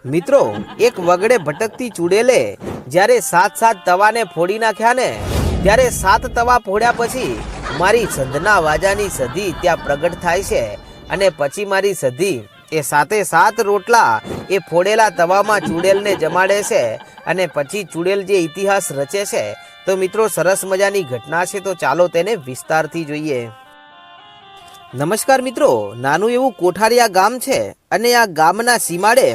મિત્રો, એક વગડે ભટકતી ચૂડેલે જ્યારે 7 તવાને ફોડી નાખ્યા ને ત્યારે 7 તવા ફોડ્યા પછી મારી સંધના વાજાની સધી ત્યાં પ્રગટ થાય છે અને પછી મારી સધી એ 7 રોટલા એ ફોડેલા તવામાં ચૂડેલને જમાડે છે અને પછી ચૂડેલ જે ઇતિહાસ રચે છે તો મિત્રો સરસ મજાની ઘટના છે, તો ચાલો તેને વિસ્તારથી જોઈએ. નમસ્કાર મિત્રો, નાનું એવું કોઠારિયા ગામ છે અને આ ગામના સીમાડે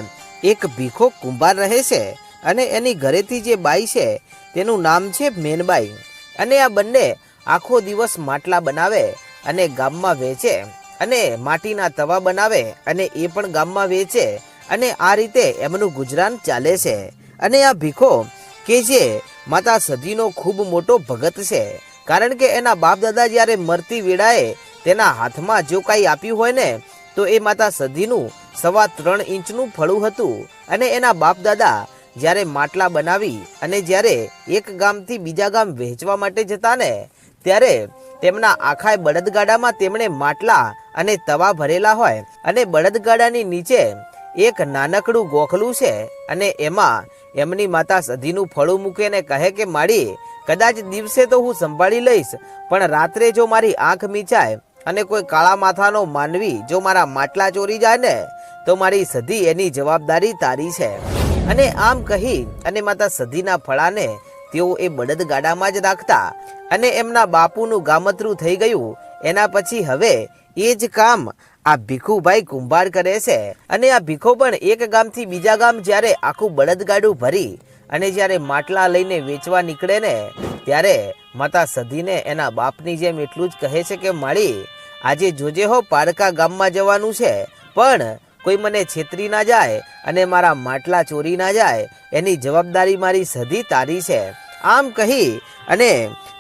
એક ભીખો કુંભાર રહે છે અને એની ઘરેથી જે બાઈ છે તેનું નામ છે મેનબાઈ. અને આ બંને આખો દિવસ માટલા બનાવે અને ગામમાં વેચે અને માટીના તવા બનાવે અને એ પણ ગામમાં વેચે અને આ રીતે એમનું ગુજરાન ચાલે છે. અને આ ભીખો કે જે માતા સધીનો ખૂબ મોટો ભગત છે, કારણ કે એના બાપ દાદા જ્યારે મરતી વેળાએ તેના હાથમાં જો કાંઈ આપ્યું હોય ને તો એ માતા સધીનું 3.25 ઇંચનું ફળું હતું. અને એના બાપ દાદા જ્યારે માટલા બનાવી અને જ્યારે એક ગામથી બીજા ગામ વહેંચવા માટે જતા ને ત્યારે તેમના આખા બળદગાડામાં તેમણે માટલા અને તવા ભરેલા હોય અને બળદગાડાની નીચે એક નાનકડું ગોખલું છે અને એમાં એમની માતા સધીનું ફળું મૂકે ને કહે કે માડી, કદાચ દિવસે તો હું સંભાળી લઈશ, પણ રાત્રે જો મારી આંખ મીચાય અને કોઈ કાળા માથાનો માનવી જો મારા માટલા ચોરી જાય ને તો મારી સધી એની જવાબદારી તારી છે. અને આમ કહી અને માતા સધીના ફળાને તેઓ એ બળદગાડામાં જ રાખતા અને એમના બાપુનું ગામતરું થઈ ગયું. એના પછી હવે એ જ કામ આ ભીખુભાઈ કુંભાર કરે છે. અને આ ભીખો પણ એક ગામથી બીજા ગામ જ્યારે આખું બળદગાડું ભરી અને જ્યારે માટલા લઈને વેચવા નીકળે ને ત્યારે માતા સધીને એના બાપની જેમ એટલું જ કહે છે કે માળી, આજે જોજે હો પારકા ગામમાં જવાનું છે, પણ કોઈ મને છેતરી ના જાય અને મારા માટલા ચોરી ના જાય એની જવાબદારી મારી સધી તારી છે. આમ કહી અને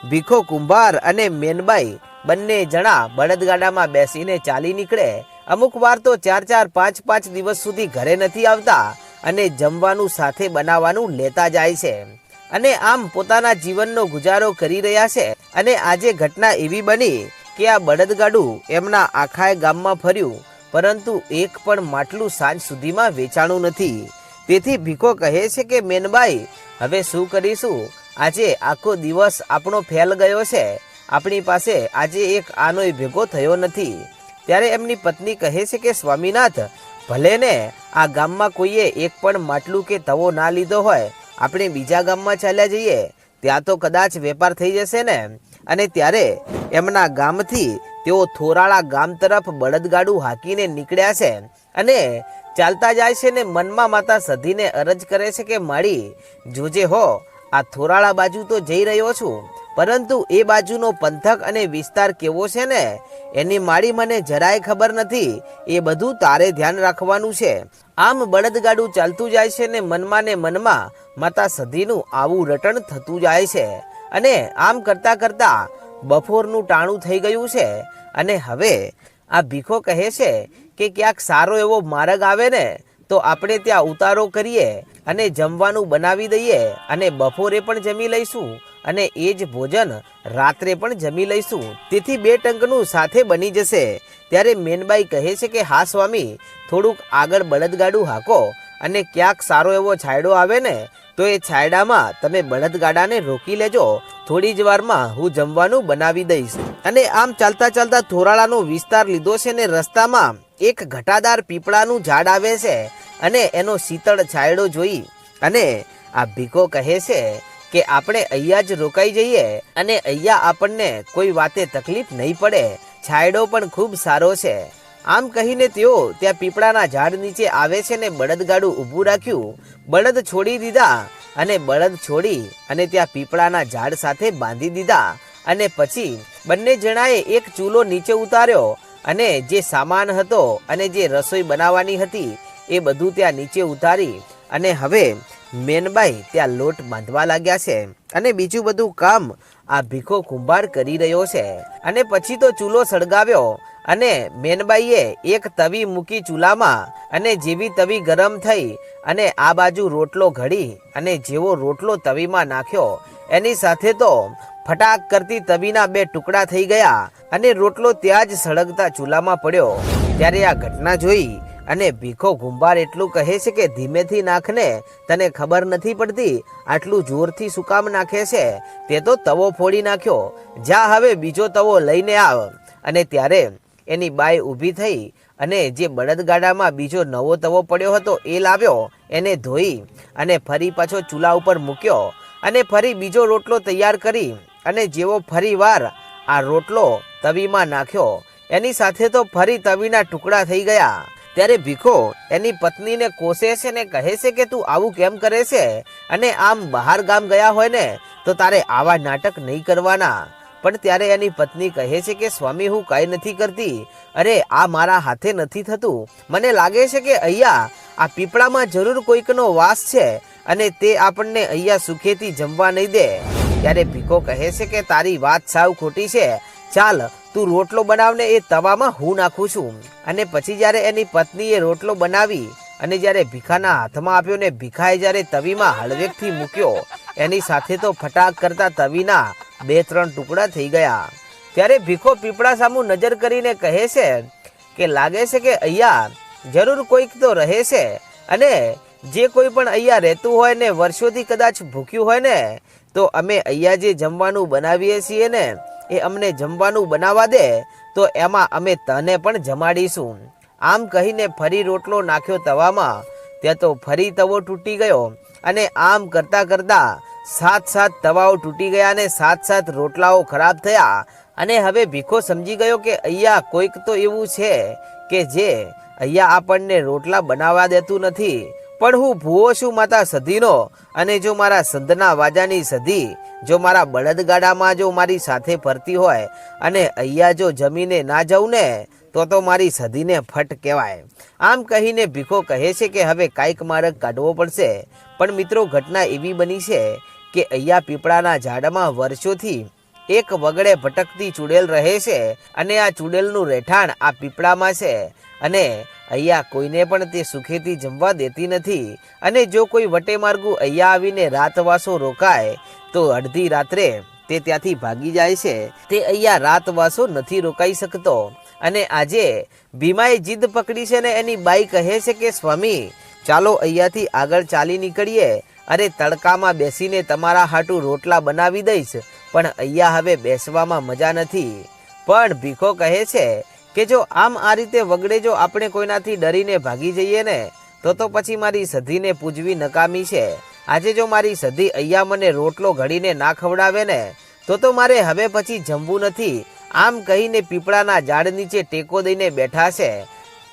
ભીખો કુંભાર અને મેનબાઈ બંને જણા બળદગાડામાં બેસીને ચાલી નીકળે. અમુક વાર તો 4 5 દિવસ સુધી ઘરે નથી આવતા અને જમવાનું સાથે બનાવવાનું લેતા જાય છે અને આમ પોતાના જીવનનો ગુજારો કરી રહ્યા છે. અને આજે ઘટના એવી બની કે આ બળદગાડું એમના આખા ગામમાં ફર્યું, પરંતુ એક પણ માટલું સાંજ સુધીમાં વેચાણું નથી. તેથી ભીખો કહે છે કે મેનબાઈ, હવે શું કરીશું? આજે આખો દિવસ આપણો ફેલ ગયો છે, આપણી પાસે આજે એક આનોય ભેગો થયો નથી. ત્યારે એમની પત્ની કહે છે કે સ્વામીનાથ, ભલે ને આ ગામમાં કોઈએ એક પણ માટલું કે તવો ના લીધો હોય, આપણે બીજા ગામમાં ચાલ્યા જઈએ, ત્યાં તો કદાચ વેપાર થઈ જશે ને. અને ત્યારે એમના ગામથી તેઓ થોરાળા ગામ તરફ બળદગાડું હાંકીને નીકળ્યા છે અને ચાલતા જાય છે ને મનમાં માતા સધીને અરજ કરે છે કે માળી, જોજે હો, આ થોરાળા બાજુ તો જઈ રહ્યો છું, પરંતુ એ બાજુનો પંથક અને વિસ્તાર કેવો છે ને એની માળી મને જરાય ખબર નથી, એ બધું તારે ધ્યાન રાખવાનું છે. આમ બળદગાડું ચાલતું જાય છે ને મનમાં માતા સધીનું આવું રટણ થતું જાય છે. અને આમ કરતા કરતા બપોરનું ટાણું થઈ ગયું છે અને હવે આ ભીખો કહે છે કે ક્યાંક સારો એવો માર્ગ આવે ને તો આપણે ત્યાં ઉતારો કરીએ અને જમવાનું બનાવી દઈએ અને બપોરે પણ જમી લઈશું અને એ જ ભોજન રાત્રે પણ જમી લઈશું, તેથી 2 ટંકનું સાથે બની જશે. ત્યારે મેનબાઈ કહે છે કે હા સ્વામી, થોડુંક આગળ બળદગાડું હાંકો અને ક્યાંક સારો એવો છાંયડો આવે ને તો એ છાંયડામાં તમે બળદગાડાને રોકી લેજો, થોડી જ વારમાં હું જમવાનું બનાવી દઈશ. અને આમ ચાલતા ચાલતા થોરાળાનો વિસ્તાર લીધો છે ને રસ્તામાં એક ઘટાદાર પીપળાનું ઝાડ આવે છે અને એનો શીતળ છાંયડો જોઈ અને આ ભીખો કહે છે કે આપણે અહીંયા જ રોકાઈ જઈએ અને અહીંયા આપણને કોઈ વાતે તકલીફ નહીં પડે, છાંયડો પણ ખૂબ સારો છે. આમ કહીને તેઓ ત્યાં પીપળાના ઝાડ નીચે આવે છે ને બળદગાડું ઊભું રાખ્યું, બળદ છોડી દીધા અને બળદ છોડી અને ત્યાં પીપળાના ઝાડ સાથે બાંધી દીધા. અને પછી બંને જણાએ એક ચૂલો નીચે ઉતાર્યો અને જે સામાન હતો અને જે રસોઈ બનાવવાની હતી એ બધું ત્યાં નીચે ઉતારી અને હવે મેનબાઈ ત્યાં લોટ બાંધવા લાગ્યા છે અને બીજું બધું કામ આ ભીખો કુંભાર કરી રહ્યો છે. અને પછી તો ચૂલો સળગાવ્યો અને મેનબાઈએ એક તવી મૂકી ચૂલામાં અને જેવી તવી ગરમ થઈ અને આ બાજુ રોટલો ઘડી અને જેવો રોટલો તવીમાં નાખ્યો એની સાથે તો ફટાક કરતી તવીના 2 ટુકડા થઈ ગયા અને રોટલો ત્યાં જ સળગતા ચૂલામાં પડ્યો. ત્યારે આ ઘટના જોઈ અને ભીખો કુંભાર એટલું કહે છે કે ધીમેથી નાખને, તને ખબર નથી પડતી આટલું જોરથી શું કામ નાખે છે, તે તો તવો ફોડી નાખ્યો, જા હવે બીજો તવો લઈને આવ. અને ત્યારે એની બાઈ ઊભી થઈ અને જે બળદગાડામાં બીજો નવો તવો પડ્યો હતો એ લાવ્યો, એને ધોઈ અને ફરી પાછો ચૂલા ઉપર મૂક્યો અને ફરી બીજો રોટલો તૈયાર કરી અને જેવો ફરી વાર આ રોટલો તવીમાં નાખ્યો, એની સાથે તો ફરી તવીના ટુકડા થઈ ગયા. ત્યારે ભીખો એની પત્નીને કોસે છે ને કહે છે કે તું આવું કેમ કરે છે, અને આમ બહાર ગામ ગયા હોય ને તો તારે આવા નાટક નહીં કરવાના. પણ ત્યારે એની પત્ની કહે છે કે સ્વામી હું કાંઈ નથી કરતી, અરે આ મારા હાથે નથી થતું, મને લાગે છે કે અહીંયા આ પીપળામાં જરૂર કોઈકનો વાસ છે અને તે આપણને અહીંયા સુખેથી જમવા નહીં દે. ત્યારે ભીખો કહે છે કે તારી વાત સાવ ખોટી છે, ચાલ તું રોટલો બનાવને એ તવામાં હું નાખું છું. અને પછી જ્યારે એની પત્નીએ રોટલો બનાવી અને જ્યારે ભીખાના હાથમાં આપ્યો ને ભીખાએ જ્યારે તવીમાં હળવેકથી મૂક્યો, એની સાથે તો ફટાક કરતા તવીના 2-3 ટુકડા થઈ ગયા. ત્યારે ભીખો પીપળા સામું નજર કરીને કહે છે કે લાગે છે કે અહીંયા જરૂર કોઈક તો રહે છે, અને જે કોઈ પણ અહીંયા રહેતું હોય ને વર્ષોથી કદાચ ભૂખ્યું હોય ને તો અમે અહીંયા જે જમવાનું બનાવીએ છીએ ને એ અમને જમવાનું બનાવવા દે તો એમાં અમે તને પણ જમાડીશું. આમ કહીને ફરી રોટલો નાખ્યો તવામાં, ત્યાં તો ફરી તવો તૂટી ગયો અને આમ કરતાં કરતાં 7 તવાઓ તૂટી ગયા અને 7 રોટલાઓ ખરાબ થયા. અને હવે ભીખો સમજી ગયો કે અહીંયા કોઈક તો એવું છે કે જે અહીંયા આપણને રોટલા બનાવવા દેતું નથી. પણ હું ભૂવો છું માતા સધીનો, અને જો મારા સંતના વાજાની સધી જો મારા બળદગાડામાં જો મારી સાથે ફરતી હોય અને અહીંયા જો જમીને ના જાઉં ને તો મારી સધીને ફટ કહેવાય. આમ કહીને ભીખો કહે છે કે હવે કાંઈક માર્ગ કાઢવો પડશે. પણ મિત્રો ઘટના એવી બની છે કે અહીંયા પીપળાના ઝાડમાં વર્ષોથી એક વગડે ભટકતી ચૂડેલ રહે છે, અને આ ચૂડેલનું રહેઠાણ આ પીપળામાં છે, અને અહીંયા કોઈને પણ તે સુખેથી જમવા દેતી નથી. અને જો કોઈ વટે માર્ગું અહીંયા આવીને રાતવાસો રોકાય તો અડધી રાત્રે તે ત્યાંથી ભાગી જાય છે, તે અહીંયા રાતવાસો નથી રોકાઈ શકતો. અને આજે ભીમાએ જીદ પકડી છે ને એની બાઈ કહે છે કે સ્વામી ચાલો અહીંયાથી આગળ ચાલી નીકળીએ, અરે તડકામાં બેસીને તમારા હાટું રોટલા બનાવી દઈશ, પણ અહીંયા હવે બેસવામાં મજા નથી. પણ ભીખો કહે છે કે જો આમ આ રીતે વગડે જો આપણે કોઈનાથી ડરીને ભાગી જઈએ ને તો પછી મારી સધીને પૂજવી નકામી છે. આજે જો મારી સધી અહીંયા મને રોટલો ઘડીને ના ખવડાવે ને તો મારે હવે પછી જમવું નથી. આમ કહીને પીપળાના ઝાડ નીચે ટેકો દઈને બેઠા છે,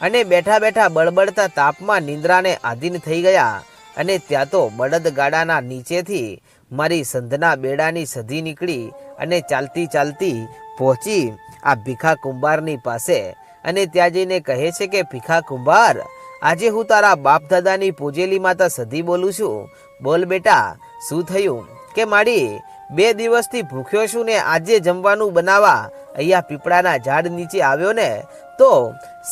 અને બેઠા બેઠા બળબડતા તાપમાં નિંદ્રાને આધીન થઈ ગયા. અને ત્યાં તો બળદગાડાના નીચેથી મારી સંધના બેડાની સધી નીકળી અને ચાલતી ચાલતી પહોંચી આ ભીખા કુંભારની પાસે. અને ત્યાં જઈને કહે છે કે ભીખા કુંભાર, આજે હું તારા બાપ દાદાની પૂજેલી માતા સધી બોલું છું, બોલ બેટા શું થયું? કે માડી 2 દિવસથી ભૂખ્યો છું ને આજે જમવાનું બનાવવા અહીંયા પીપળાના ઝાડ નીચે આવ્યો ને તો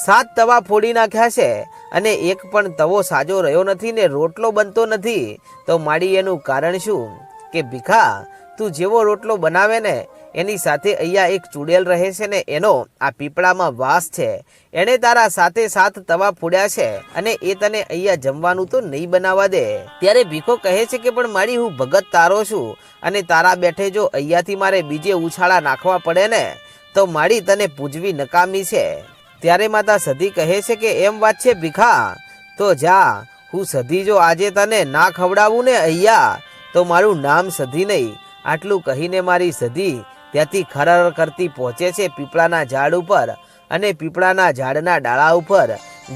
7 તવા ફોડી નાખ્યા છે, અને એક પણ તવો સાજો રહ્યો નથી ને રોટલો બનતો નથી. તો માડી એનું કારણ શું? કે ભીખા તું જેવો રોટલો બનાવે ને એની સાથે અહીંયા એક ચૂડેલ રહે છે ને એનો આ પીપળામાં વાસ છે, એણે તારા સાથે 7 તવા ફોડ્યા છે, અને એ તને અહીંયા જમવાનું તો નહીં બનાવવા દે. ત્યારે ભીખો કહે છે કે પણ મારી હું ભગત તારો છું, અને તારા બેઠે જો અહીંયાથી મારે બીજે ઉછાળા નાખવા પડે ને તો મારી તને પૂજવી નકામી છે. ત્યારે માતા સધી કહે છે કે એમ વાત છે ભીખા, તો જા હું સધી જો આજે તને ના ખવડાવું ને અહીંયા તો મારું નામ સધી નહીં. આટલું કહીને મારી સધી ત્યાંથી ખરર કરતી પહોંચે છે પીપળાના ઝાડ ઉપર, અને પીપળાના ઝાડના ડાળા ઉપર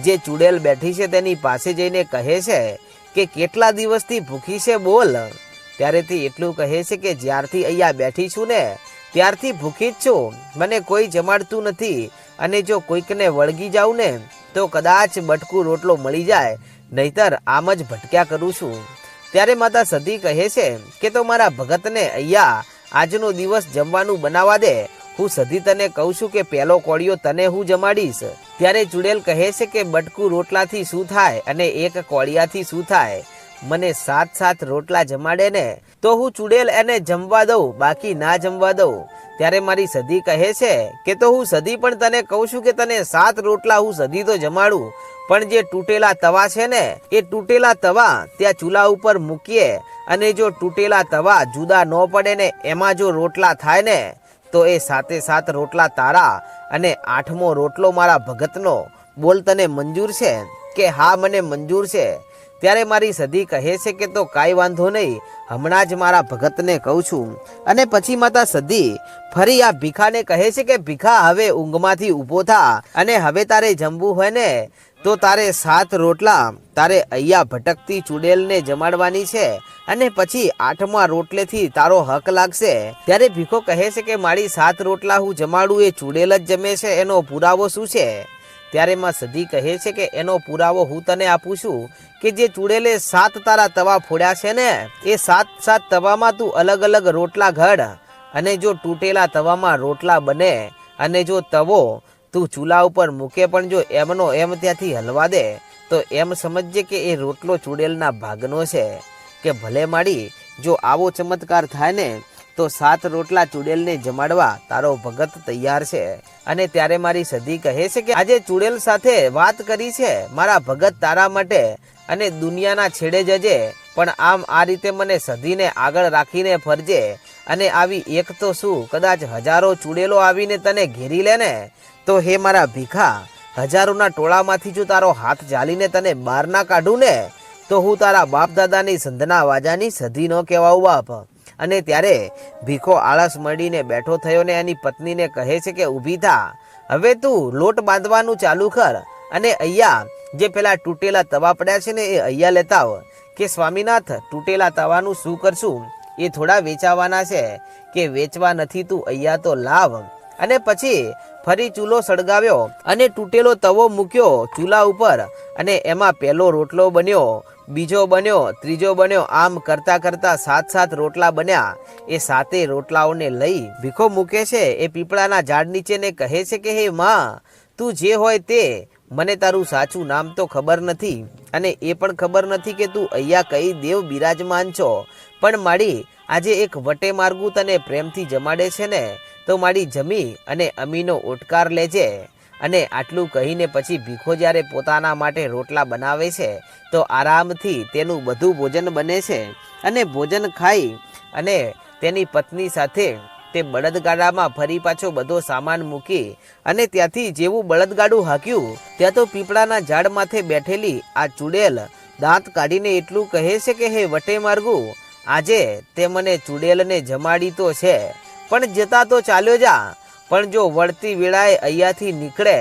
જે ચૂડેલ બેઠી છે તેની પાસે જઈને કહે છે કે કેટલા દિવસથી ભૂખી છે બોલ. ત્યારે તે એટલું કહે છે કે જ્યારથી અહીંયા બેઠી છું ને ત્યારથી ભૂખી જ છું, મને કોઈ જમાડતું નથી, અને જો કોઈકને વળગી જાઉં ને તો કદાચ બટકું રોટલો મળી જાય, નહીતર આમ જ ભટક્યા કરું છું. ત્યારે માતા સધી કહે છે કે તો મારા ભગતને અહીંયા આજનો દિવસ જમવાનું બનાવવા દે, હું સધી તને કહું છું કે પહેલો કોળિયો તને હું જમાડીશ. ત્યારે ચૂડેલ કહે છે કે બટકું રોટલાથી શું થાય અને એક કોળિયાથી શું થાય? મને 7 રોટલા જમાડે ને તો હું ચૂડેલ એને જમવા દઉં, બાકી ના જમવા દઉં. ત્યારે મારી સધી કહે છે કે તો હું સધી પણ તને કહું છું કે તને 7 રોટલા હું સધી તો જમાડું, પણ જે તૂટેલા તવા છે ને એ તૂટેલા તવા ત્યાં ચૂલા ઉપર મૂકીએ અને જો તૂટેલા તવા જુદા ન પડે ને એમાં જો રોટલા થાય ને તો એ સાતે સાત રોટલા તારા અને 8મો રોટલો મારા ભગતનો. બોલ તને મંજૂર છે? કે હા મને મંજૂર છે. ત્યારે મારી સધી કહે છે કે તો કાંઈ વાંધો નહીં, હમણાં જ મારા ભગતને કહું છું. અને પછી માતા સધી ફરી આ ભીખાને કહે છે કે ભીખા હવે ઊંઘમાંથી ઊભો થા અને હવે તારે જમવું હોય ને તો તારે 7 રોટલા તારે અહીંયા ભટકતી ચૂડેલને જમાડવાની છે અને પછી 8મા રોટલેથી તારો હક લાગશે. ત્યારે ભીખો કહે છે કે મારી 7 રોટલા હું જમાડું એ ચૂડેલ જ જમે છે, એનો પુરાવો શું છે? ત્યારે માં સધી કહે છે કે એનો પુરાવો હું તને આપું છું કે જે ચૂડેલે 7 તારા તવા ફોડ્યા છે ને એ 7 તવામાં તું અલગ અલગ રોટલા ઘડ અને જો તૂટેલા તવામાં રોટલા બને અને જો તવો તું ચૂલા ઉપર મૂકે પણ જો એમનો એમ ત્યાંથી હલવા દે તો એમ સમજજે કે એ રોટલો ચૂડેલના ભાગનો છે. કે ભલે માડી જો આવો ચમત્કાર થાય ને તો 7 રોટલા ચૂડેલને જમાડવા તારો ભગત તૈયાર છે. અને ત્યારે મારી સધી કહે છે કે આજે ચૂડેલ સાથે વાત કરી છે મારા ભગત તારા માટે અને દુનિયાના છેડે જજે પણ આમ આ રીતે મને સધીને આગળ રાખીને ફરજે અને આવી એક તો શું કદાચ હજારો ચૂડેલો આવીને તને ઘેરી લે ને તો હે મારા ભીખા હજારોના ટોળામાંથી જો તારો હાથ ઝાલીને તને બહાર ના કાઢું ને તો હું તારા બાપ દાદાની સંધના વાજાની સધી ન કહેવાઉં બાપ. અને ત્યારે ભીખો આળસ મળીને બેઠો થયો ને એની પત્નીને કહે છે કે ઊભી થા, હવે તું લોટ બાંધવાનું ચાલુ કર અને અહીંયા જે પેલા તૂટેલા તવા પડ્યા છે ને એ અહીંયા લેતા આવ. કે સ્વામીનાથ તૂટેલા તવાનું શું કરશું? એ થોડા વેચાવાના છે. કે વેચવા નથી, તું અહીંયા તો લાવ. અને પછી ફરી ચૂલો સળગાવ્યો અને તૂટેલો તવો મૂક્યો ચૂલા ઉપર અને એમાં પહેલો રોટલો બન્યો, બીજો બન્યો, ત્રીજો બન્યો, આમ કરતા કરતા 7 રોટલા બન્યા. એ 7 રોટલાઓને લઈ ભીખો મૂકે છે એ પીપળાના ઝાડ નીચે ને કહે છે કે હે માં તું જે હોય તે, મને તારું સાચું નામ તો ખબર નથી અને એ પણ ખબર નથી કે તું અહીંયા કઈ દેવ બિરાજમાન છો, પણ માડી આજે એક વટે માર્ગું તને પ્રેમથી જમાડે છે ને તો માડી જમી અને અમીનો ઓટકાર લેજે. અને આટલું કહીને પછી ભીખો જ્યારે પોતાના માટે રોટલા બનાવે છે તો આરામથી તેનું બધું ભોજન બને છે અને ભોજન ખાઈ અને તેની પત્ની સાથે તે બળદગાડામાં ફરી પાછો બધો સામાન મૂકી અને ત્યાંથી જેવું બળદગાડું હાંક્યું ત્યાં તો પીપળાના ઝાડ માથે બેઠેલી આ ચૂડેલ દાંત કાઢીને એટલું કહે છે કે હે વટે માર્ગું આજે તે મને ચૂડેલને જમાડી તો છે પણ જતા તો ચાલ્યો જા, પણ જો વળતી વેળાએ અહીંયાથી નીકળે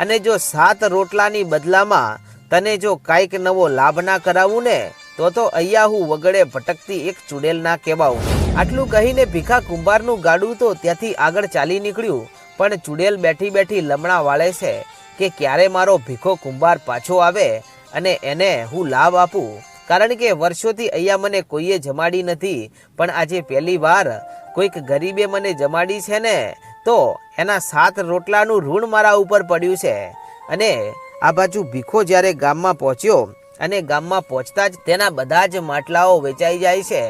અને જો 7 રોટલાની બદલામાં તને જો કાંઈક નવો લાભ ના કરાવું ને તો અહીંયા હું વગડે ભટકતી એક ચૂડેલ ના કહેવાઉં. આટલું કહીને ભીખા કુંભારનું ગાડું તો ત્યાંથી આગળ ચાલી નીકળ્યું પણ ચૂડેલ બેઠી બેઠી લમણા વાળે છે કે ક્યારે મારો ભીખો કુંભાર પાછો આવે અને એને હું લાભ આપું, કારણ કે વર્ષોથી અહીંયા મને કોઈએ જમાડી નથી પણ આજે પહેલી વાર કોઈક ગરીબે મને જમાડી છે ને તો એના 7 રોટલાનું ઋણ મારા ઉપર પડ્યું છે. અને આ બાજુ ભીખો જ્યારે ગામમાં પહોંચ્યો અને ગામમાં પહોંચતા જ તેના બધા જ માટલાઓ વેચાઈ જાય છે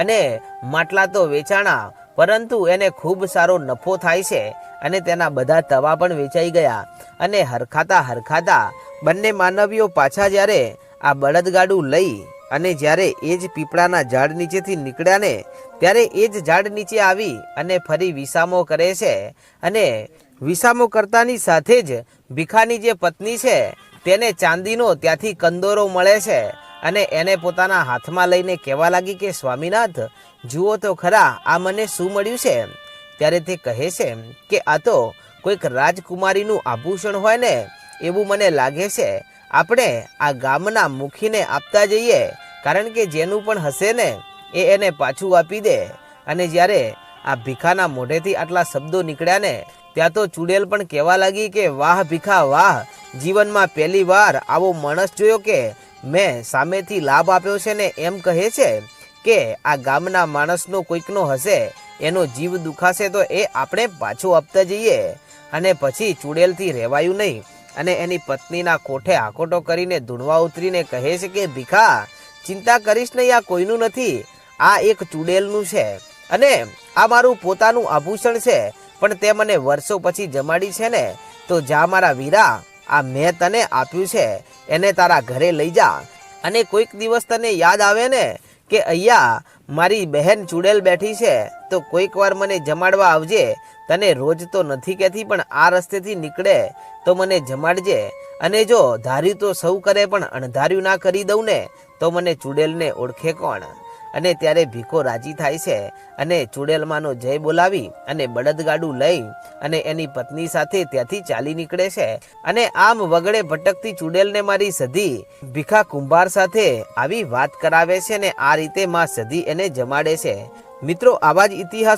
અને માટલા તો વેચાણા પરંતુ એને ખૂબ સારો નફો થાય છે અને તેના બધા તવા પણ વેચાઈ ગયા. અને હરખાતા બંને માનવીઓ પાછા જ્યારે આ બળદગાડું લઈ અને જ્યારે એ જ પીપળાના ઝાડ નીચેથી નીકળ્યા ને ત્યારે એ જ ઝાડ નીચે આવી અને ફરી વિસામો કરે છે અને વિસામો કરતાની સાથે જ ભીખાની જે પત્ની છે તેને ચાંદીનો ત્યાંથી કંદોરો મળે છે અને એને પોતાના હાથમાં લઈને કહેવા લાગી કે સ્વામીનાથ જુઓ તો ખરા આ મને શું મળ્યું છે. ત્યારે તે કહે છે કે આ તો કોઈક રાજકુમારીનું આભૂષણ હોય ને એવું મને લાગે છે, આપણે આ ગામના મુખીને આપતા જઈએ કારણ કે જેનું પણ હશે ને એ એને પાછું આપી દે. અને જ્યારે આ ભીખાના મોઢેથી આટલા શબ્દો નીકળ્યા ને ત્યાં તો ચૂડેલ પણ કહેવા લાગી કે વાહ ભીખા વાહ, જીવનમાં પહેલી વાર આવો માણસ જોયો કે મેં સામેથી લાભ આપ્યો છે ને એમ કહે છે કે આ ગામના માણસનો કોઈકનો હશે એનો જીવ દુખાશે તો એ આપણે પાછું આપતા જઈએ. અને પછી ચૂડેલથી રહેવાયું નહીં અને એની પત્નીના કોઠે હાકોટો કરીને ધૂણવા ઉતરીને કહે છે કે ભીખા ચિંતા કરીશ નહીં, આ કોઈનું નથી, આ એક ચૂડેલનું છે અને આ મારું પોતાનું આભૂષણ છે પણ તે મને વર્ષો પછી જમાડી છે ને તો જા મારા વીરા આ મેં તને આપ્યું છે એને તારા ઘરે લઈ જા, અને કોઈક દિવસ તને યાદ આવે ને કે અહીંયા મારી બહેન ચૂડેલ બેઠી છે તો કોઈક વાર મને જમાડવા આવજે. તને રોજ તો નથી કહેતી પણ આ રસ્તેથી નીકળે તો મને જમાડજે, અને જો ધાર્યું તો સૌ કરે પણ અણધાર્યું ના કરી દઉં ને તો મને ચૂડેલને ઓળખે કોણ. અને ત્યારે ભીખો રાજી થાય છે અને ચૂડેલમાંનો જય બોલાવી અને બળદગાડું લઈ અને એની પત્ની સાથે ત્યાંથી ચાલી નીકળે છે. અને આમ વગડે ભટકતી ચૂડેલને મારી સધી ભીખા કુંભાર સાથે આવી વાત કરાવે છે ને આ રીતે માં સધી એને જમાડે છે. મિત્રો, આવા જ ઇતિહાસ